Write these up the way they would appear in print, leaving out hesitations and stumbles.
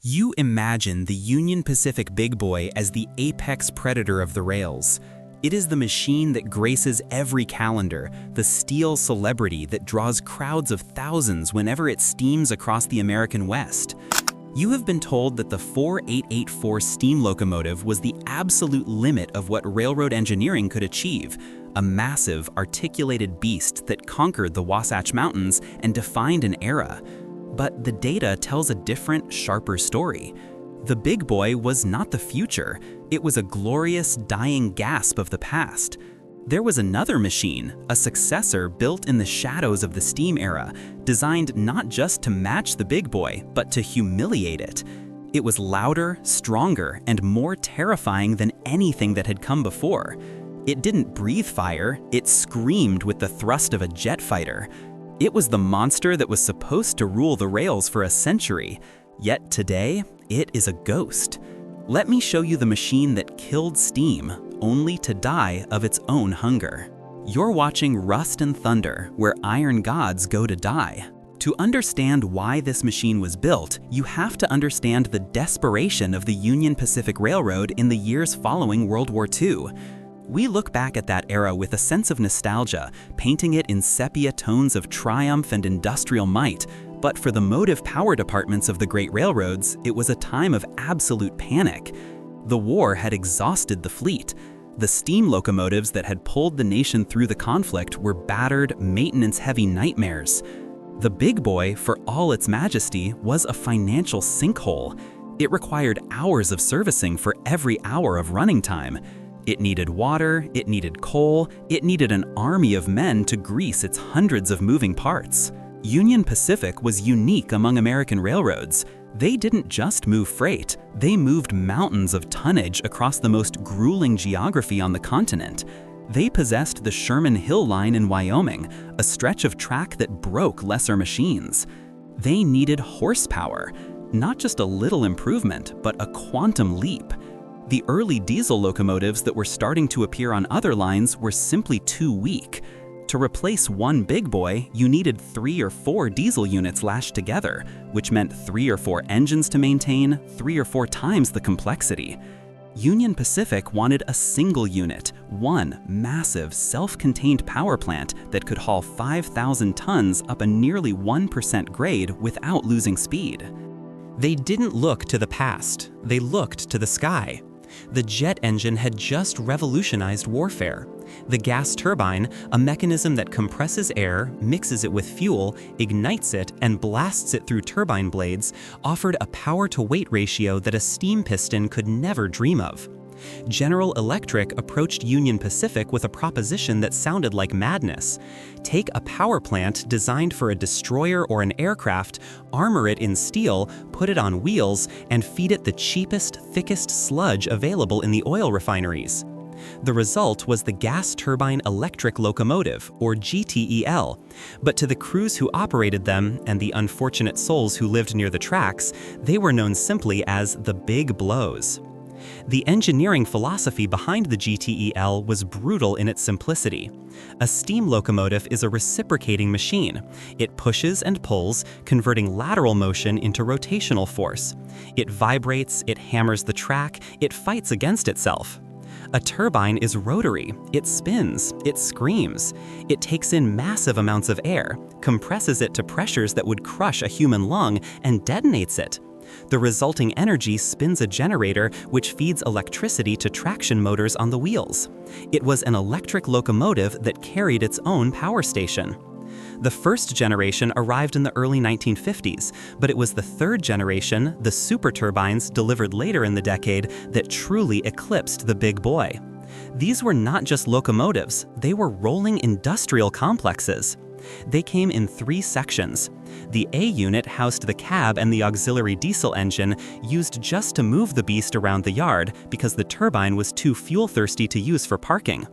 You imagine the Union Pacific Big Boy as the apex predator of the rails. It is the machine that graces every calendar, the steel celebrity that draws crowds of thousands whenever it steams across the American West. You have been told that the 4884 steam locomotive was the absolute limit of what railroad engineering could achieve, a massive, articulated beast that conquered the Wasatch Mountains and defined an era. But the data tells a different, sharper story. The Big Boy was not the future. It was a glorious, dying gasp of the past. There was another machine, a successor built in the shadows of the steam era, designed not just to match the Big Boy, but to humiliate it. It was louder, stronger, and more terrifying than anything that had come before. It didn't breathe fire, it screamed with the thrust of a jet fighter. It was the monster that was supposed to rule the rails for a century. Yet today, it is a ghost. Let me show you the machine that killed steam, only to die of its own hunger. You're watching Rust and Thunder, where iron gods go to die. To understand why this machine was built, you have to understand the desperation of the Union Pacific Railroad in the years following World War II. We look back at that era with a sense of nostalgia, painting it in sepia tones of triumph and industrial might. But for the motive power departments of the great railroads, it was a time of absolute panic. The war had exhausted the fleet. The steam locomotives that had pulled the nation through the conflict were battered, maintenance-heavy nightmares. The Big Boy, for all its majesty, was a financial sinkhole. It required hours of servicing for every hour of running time. It needed water, it needed coal, it needed an army of men to grease its hundreds of moving parts. Union Pacific was unique among American railroads. They didn't just move freight, they moved mountains of tonnage across the most grueling geography on the continent. They possessed the Sherman Hill Line in Wyoming, a stretch of track that broke lesser machines. They needed horsepower, not just a little improvement, but a quantum leap. The early diesel locomotives that were starting to appear on other lines were simply too weak. To replace one Big Boy, you needed 3 or 4 diesel units lashed together, which meant 3 or 4 engines to maintain, 3 or 4 times the complexity. Union Pacific wanted a single unit, one massive, self-contained power plant that could haul 5,000 tons up a nearly 1% grade without losing speed. They didn't look to the past, they looked to the sky. The jet engine had just revolutionized warfare. The gas turbine, a mechanism that compresses air, mixes it with fuel, ignites it, and blasts it through turbine blades, offered a power-to-weight ratio that a steam piston could never dream of. General Electric approached Union Pacific with a proposition that sounded like madness. Take a power plant designed for a destroyer or an aircraft, armor it in steel, put it on wheels, and feed it the cheapest, thickest sludge available in the oil refineries. The result was the gas turbine-electric locomotive, or GTEL. But to the crews who operated them, and the unfortunate souls who lived near the tracks, they were known simply as the Big Blows. The engineering philosophy behind the GTEL was brutal in its simplicity. A steam locomotive is a reciprocating machine. It pushes and pulls, converting lateral motion into rotational force. It vibrates, it hammers the track, it fights against itself. A turbine is rotary. It spins, it screams. It takes in massive amounts of air, compresses it to pressures that would crush a human lung, and detonates it. The resulting energy spins a generator which feeds electricity to traction motors on the wheels. It was an electric locomotive that carried its own power station. The first generation arrived in the early 1950s, but it was the third generation, the Super Turbines delivered later in the decade, that truly eclipsed the Big Boy. These were not just locomotives, they were rolling industrial complexes. They came in 3 sections. The A unit housed the cab and the auxiliary diesel engine, used just to move the beast around the yard because the turbine was too fuel-thirsty to use for parking.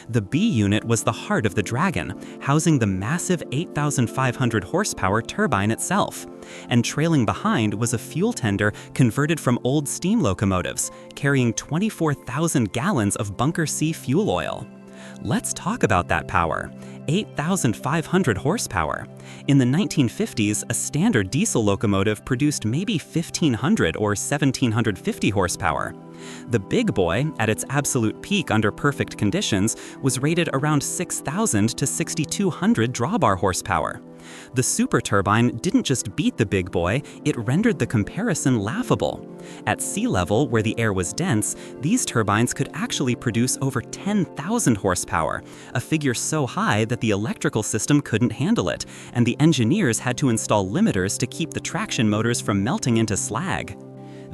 The B unit was the heart of the Dragon, housing the massive 8,500 horsepower turbine itself. And trailing behind was a fuel tender converted from old steam locomotives, carrying 24,000 gallons of Bunker C fuel oil. Let's talk about that power. 8,500 horsepower. In the 1950s, a standard diesel locomotive produced maybe 1,500 or 1,750 horsepower. The big boy, at its absolute peak under perfect conditions, was rated around 6,000 to 6,200 drawbar horsepower. The super turbine didn't just beat the big boy, it rendered the comparison laughable. At sea level, where the air was dense, these turbines could actually produce over 10,000 horsepower, a figure so high that the electrical system couldn't handle it, and the engineers had to install limiters to keep the traction motors from melting into slag.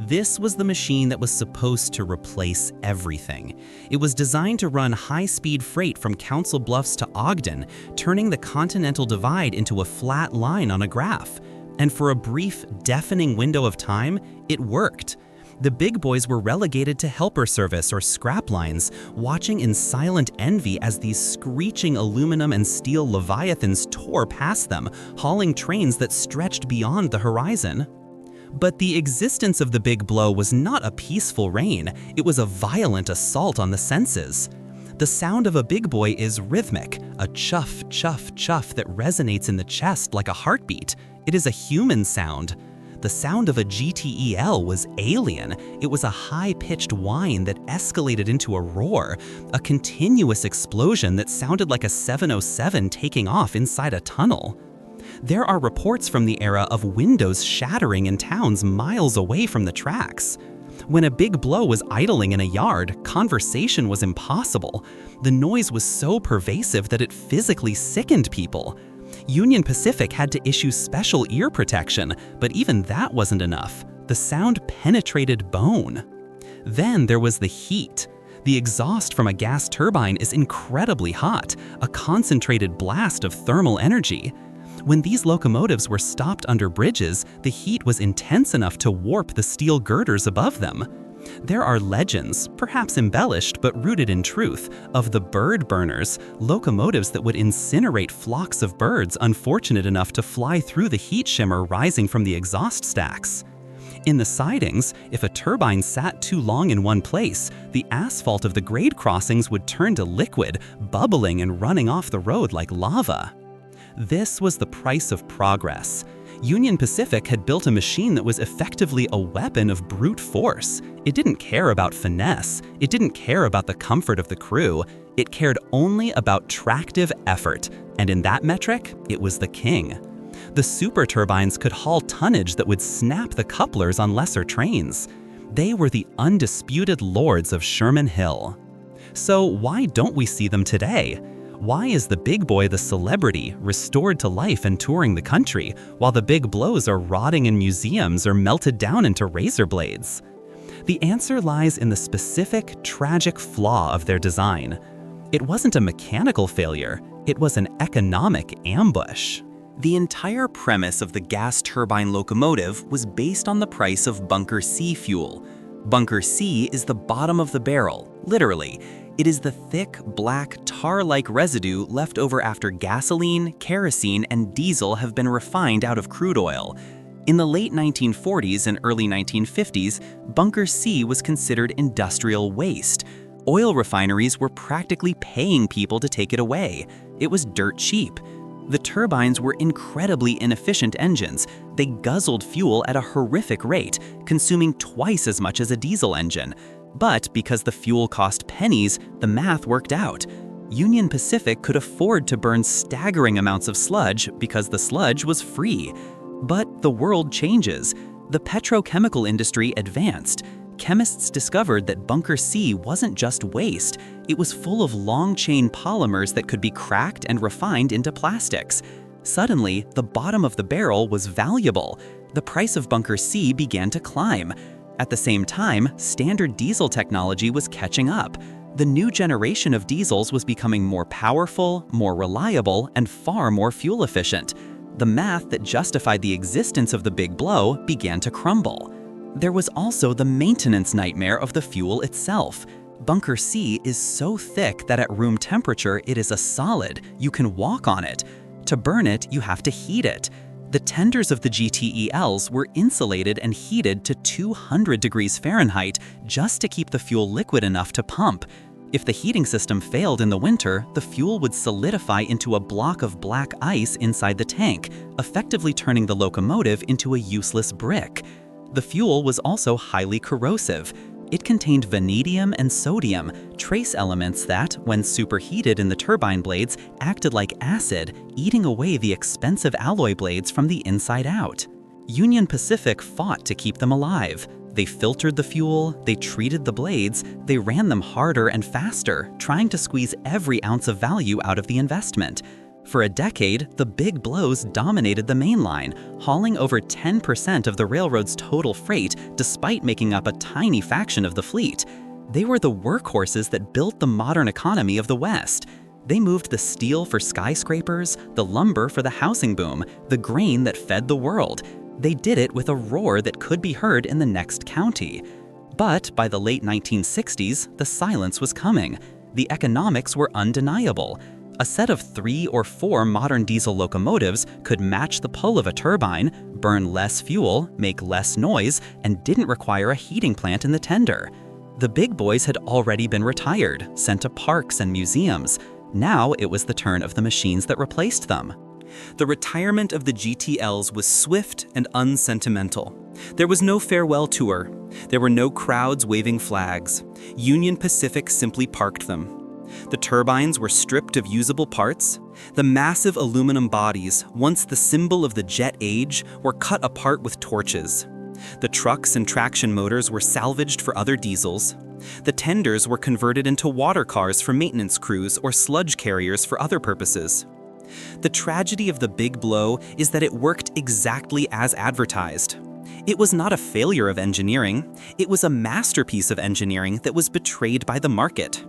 This was the machine that was supposed to replace everything. It was designed to run high-speed freight from Council Bluffs to Ogden, turning the Continental Divide into a flat line on a graph. And for a brief, deafening window of time, it worked. The big boys were relegated to helper service or scrap lines, watching in silent envy as these screeching aluminum and steel leviathans tore past them, hauling trains that stretched beyond the horizon. But the existence of the big blow was not a peaceful reign, it was a violent assault on the senses. The sound of a big boy is rhythmic, a chuff, chuff, chuff that resonates in the chest like a heartbeat. It is a human sound. The sound of a GTEL was alien. It was a high-pitched whine that escalated into a roar, a continuous explosion that sounded like a 707 taking off inside a tunnel. There are reports from the era of windows shattering in towns miles away from the tracks. When a big blow was idling in a yard, conversation was impossible. The noise was so pervasive that it physically sickened people. Union Pacific had to issue special ear protection, but even that wasn't enough. The sound penetrated bone. Then there was the heat. The exhaust from a gas turbine is incredibly hot, a concentrated blast of thermal energy. When these locomotives were stopped under bridges, the heat was intense enough to warp the steel girders above them. There are legends, perhaps embellished but rooted in truth, of the bird burners, locomotives that would incinerate flocks of birds unfortunate enough to fly through the heat shimmer rising from the exhaust stacks. In the sidings, if a turbine sat too long in one place, the asphalt of the grade crossings would turn to liquid, bubbling and running off the road like lava. This was the price of progress. Union Pacific had built a machine that was effectively a weapon of brute force. It didn't care about finesse. It didn't care about the comfort of the crew. It cared only about tractive effort, and in that metric, it was the king. The super turbines could haul tonnage that would snap the couplers on lesser trains. They were the undisputed lords of Sherman Hill. So why don't we see them today? Why is the big boy the celebrity, restored to life and touring the country, while the big blows are rotting in museums or melted down into razor blades? The answer lies in the specific, tragic flaw of their design. It wasn't a mechanical failure, it was an economic ambush. The entire premise of the gas turbine locomotive was based on the price of Bunker C fuel. Bunker C is the bottom of the barrel, literally. It is the thick, black, tar-like residue left over after gasoline, kerosene, and diesel have been refined out of crude oil. In the late 1940s and early 1950s, Bunker C was considered industrial waste. Oil refineries were practically paying people to take it away. It was dirt cheap. The turbines were incredibly inefficient engines. They guzzled fuel at a horrific rate, consuming twice as much as a diesel engine. But because the fuel cost pennies, the math worked out. Union Pacific could afford to burn staggering amounts of sludge because the sludge was free. But the world changes. The petrochemical industry advanced. Chemists discovered that Bunker C wasn't just waste, it was full of long-chain polymers that could be cracked and refined into plastics. Suddenly, the bottom of the barrel was valuable. The price of Bunker C began to climb. At the same time, standard diesel technology was catching up. The new generation of diesels was becoming more powerful, more reliable, and far more fuel efficient. The math that justified the existence of the big blow began to crumble. There was also the maintenance nightmare of the fuel itself. Bunker C is so thick that at room temperature it is a solid, you can walk on it. To burn it, you have to heat it. The tenders of the GTELs were insulated and heated to 200 degrees Fahrenheit just to keep the fuel liquid enough to pump. If the heating system failed in the winter, the fuel would solidify into a block of black ice inside the tank, effectively turning the locomotive into a useless brick. The fuel was also highly corrosive. It contained vanadium and sodium, trace elements that, when superheated in the turbine blades, acted like acid, eating away the expensive alloy blades from the inside out. Union Pacific fought to keep them alive. They filtered the fuel, they treated the blades, they ran them harder and faster, trying to squeeze every ounce of value out of the investment. For a decade, the big blows dominated the main line, hauling over 10% of the railroad's total freight despite making up a tiny fraction of the fleet. They were the workhorses that built the modern economy of the West. They moved the steel for skyscrapers, the lumber for the housing boom, the grain that fed the world. They did it with a roar that could be heard in the next county. But by the late 1960s, the silence was coming. The economics were undeniable. A set of 3 or 4 modern diesel locomotives could match the pull of a turbine, burn less fuel, make less noise, and didn't require a heating plant in the tender. The big boys had already been retired, sent to parks and museums. Now it was the turn of the machines that replaced them. The retirement of the GTELs was swift and unsentimental. There was no farewell tour. There were no crowds waving flags. Union Pacific simply parked them. The turbines were stripped of usable parts. The massive aluminum bodies, once the symbol of the jet age, were cut apart with torches. The trucks and traction motors were salvaged for other diesels. The tenders were converted into water cars for maintenance crews or sludge carriers for other purposes. The tragedy of the big blow is that it worked exactly as advertised. It was not a failure of engineering. It was a masterpiece of engineering that was betrayed by the market.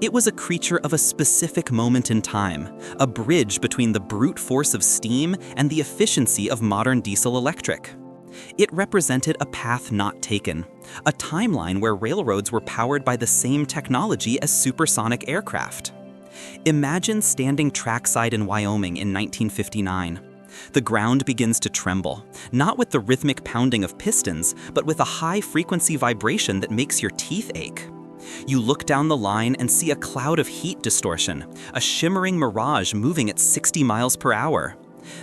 It was a creature of a specific moment in time, a bridge between the brute force of steam and the efficiency of modern diesel-electric. It represented a path not taken, a timeline where railroads were powered by the same technology as supersonic aircraft. Imagine standing trackside in Wyoming in 1959. The ground begins to tremble, not with the rhythmic pounding of pistons, but with a high-frequency vibration that makes your teeth ache. You look down the line and see a cloud of heat distortion, a shimmering mirage moving at 60 miles per hour.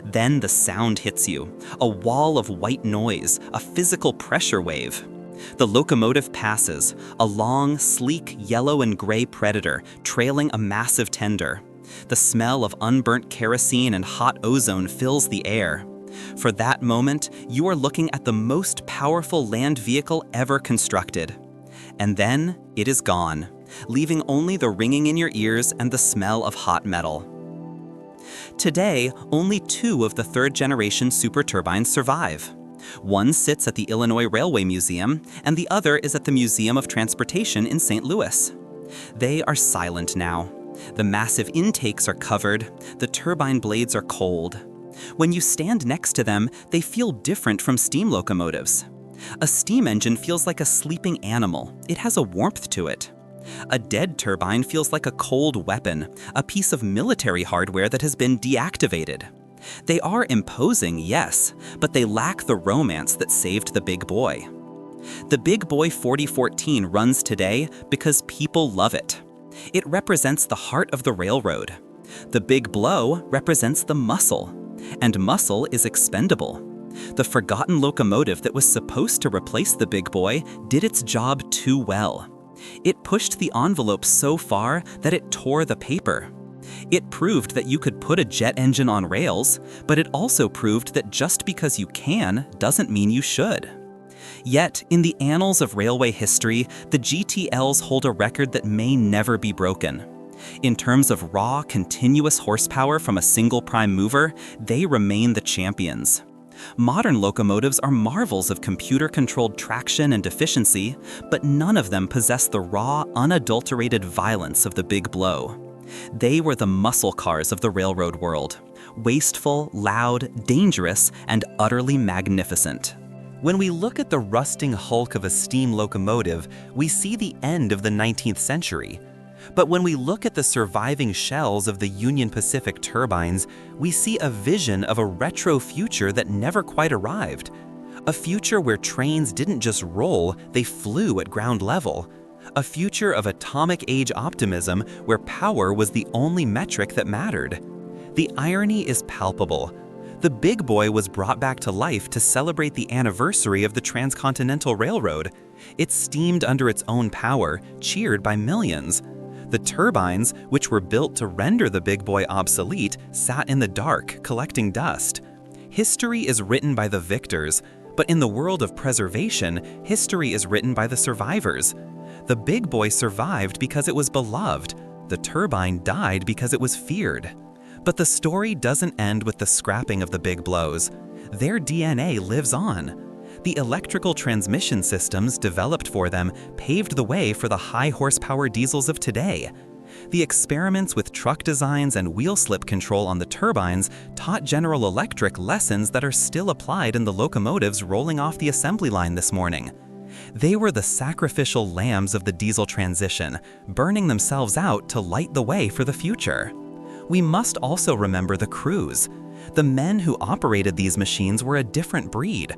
Then the sound hits you, a wall of white noise, a physical pressure wave. The locomotive passes, a long, sleek yellow and gray predator trailing a massive tender. The smell of unburnt kerosene and hot ozone fills the air. For that moment, you are looking at the most powerful land vehicle ever constructed. And then it is gone, leaving only the ringing in your ears and the smell of hot metal. Today, only 2 of the 3rd-generation Super Turbines survive. One sits at the Illinois Railway Museum, and the other is at the Museum of Transportation in St. Louis. They are silent now. The massive intakes are covered, the turbine blades are cold. When you stand next to them, they feel different from steam locomotives. A steam engine feels like a sleeping animal. It has a warmth to it. A dead turbine feels like a cold weapon, a piece of military hardware that has been deactivated. They are imposing, yes, but they lack the romance that saved the big boy. The Big Boy 4014 runs today because people love it. It represents the heart of the railroad. The big blow represents the muscle, and muscle is expendable. The forgotten locomotive that was supposed to replace the big boy did its job too well. It pushed the envelope so far that it tore the paper. It proved that you could put a jet engine on rails, but it also proved that just because you can doesn't mean you should. Yet, in the annals of railway history, the GTELs hold a record that may never be broken. In terms of raw, continuous horsepower from a single prime mover, they remain the champions. Modern locomotives are marvels of computer-controlled traction and efficiency, but none of them possess the raw, unadulterated violence of the big blow. They were the muscle cars of the railroad world, wasteful, loud, dangerous, and utterly magnificent. When we look at the rusting hulk of a steam locomotive, we see the end of the 19th century. But when we look at the surviving shells of the Union Pacific turbines, we see a vision of a retro future that never quite arrived. A future where trains didn't just roll, they flew at ground level. A future of atomic age optimism where power was the only metric that mattered. The irony is palpable. The big boy was brought back to life to celebrate the anniversary of the Transcontinental Railroad. It steamed under its own power, cheered by millions. The turbines, which were built to render the big boy obsolete, sat in the dark, collecting dust. History is written by the victors, but in the world of preservation, history is written by the survivors. The big boy survived because it was beloved. The turbine died because it was feared. But the story doesn't end with the scrapping of the big blows. Their DNA lives on. The electrical transmission systems developed for them paved the way for the high-horsepower diesels of today. The experiments with truck designs and wheel slip control on the turbines taught General Electric lessons that are still applied in the locomotives rolling off the assembly line this morning. They were the sacrificial lambs of the diesel transition, burning themselves out to light the way for the future. We must also remember the crews. The men who operated these machines were a different breed.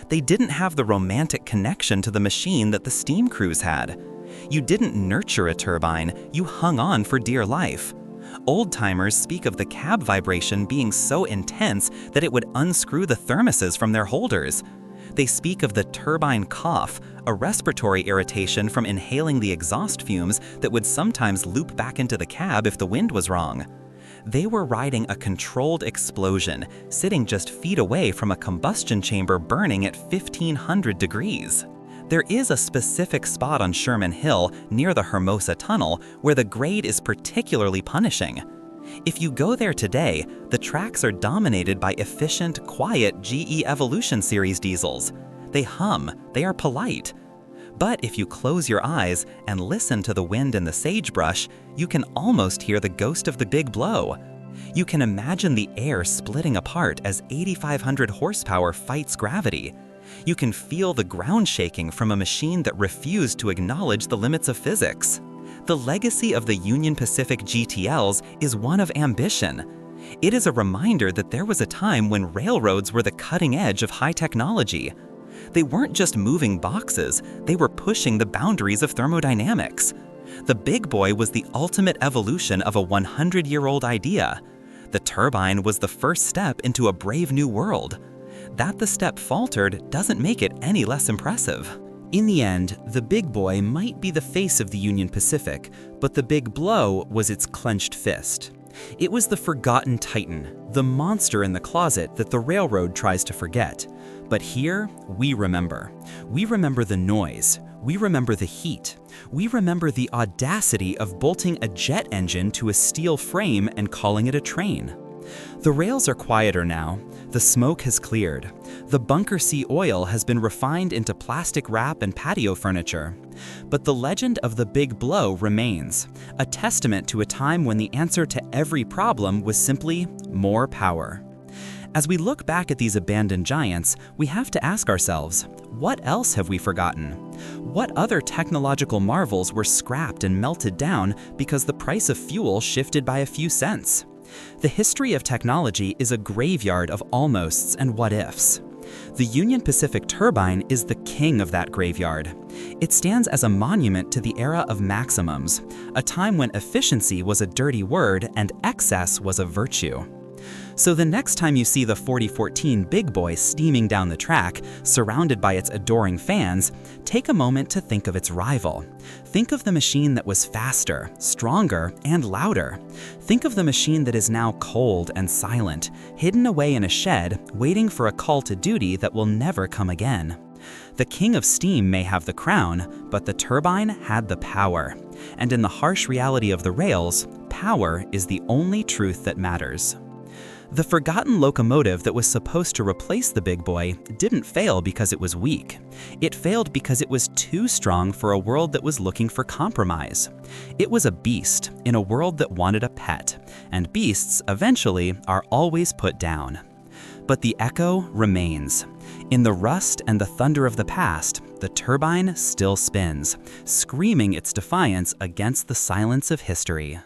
They didn't have the romantic connection to the machine that the steam crews had. You didn't nurture a turbine, you hung on for dear life. Old-timers speak of the cab vibration being so intense that it would unscrew the thermoses from their holders. They speak of the turbine cough, a respiratory irritation from inhaling the exhaust fumes that would sometimes loop back into the cab if the wind was wrong. They were riding a controlled explosion, sitting just feet away from a combustion chamber burning at 1,500 degrees. There is a specific spot on Sherman Hill near the Hermosa Tunnel where the grade is particularly punishing. If you go there today, the tracks are dominated by efficient, quiet GE Evolution Series diesels. They hum, they are polite. But if you close your eyes and listen to the wind and the sagebrush, you can almost hear the ghost of the big blow. You can imagine the air splitting apart as 8,500 horsepower fights gravity. You can feel the ground shaking from a machine that refused to acknowledge the limits of physics. The legacy of the Union Pacific GTELs is one of ambition. It is a reminder that there was a time when railroads were the cutting edge of high technology. They weren't just moving boxes, they were pushing the boundaries of thermodynamics. The big boy was the ultimate evolution of a 100-year-old idea. The turbine was the first step into a brave new world. That the step faltered doesn't make it any less impressive. In the end, the big boy might be the face of the Union Pacific, but the big blow was its clenched fist. It was the forgotten titan, the monster in the closet that the railroad tries to forget. But here, we remember. We remember the noise. We remember the heat. We remember the audacity of bolting a jet engine to a steel frame and calling it a train. The rails are quieter now. The smoke has cleared. The bunker sea oil has been refined into plastic wrap and patio furniture. But the legend of the big blow remains, a testament to a time when the answer to every problem was simply more power. As we look back at these abandoned giants, we have to ask ourselves, what else have we forgotten? What other technological marvels were scrapped and melted down because the price of fuel shifted by a few cents? The history of technology is a graveyard of almosts and what-ifs. The Union Pacific turbine is the king of that graveyard. It stands as a monument to the era of maximums, a time when efficiency was a dirty word and excess was a virtue. So the next time you see the 4014 Big Boy steaming down the track, surrounded by its adoring fans, take a moment to think of its rival. Think of the machine that was faster, stronger, and louder. Think of the machine that is now cold and silent, hidden away in a shed, waiting for a call to duty that will never come again. The king of steam may have the crown, but the turbine had the power. And in the harsh reality of the rails, power is the only truth that matters. The forgotten locomotive that was supposed to replace the big boy didn't fail because it was weak. It failed because it was too strong for a world that was looking for compromise. It was a beast in a world that wanted a pet, and beasts eventually are always put down. But the echo remains. In the rust and the thunder of the past, the turbine still spins, screaming its defiance against the silence of history.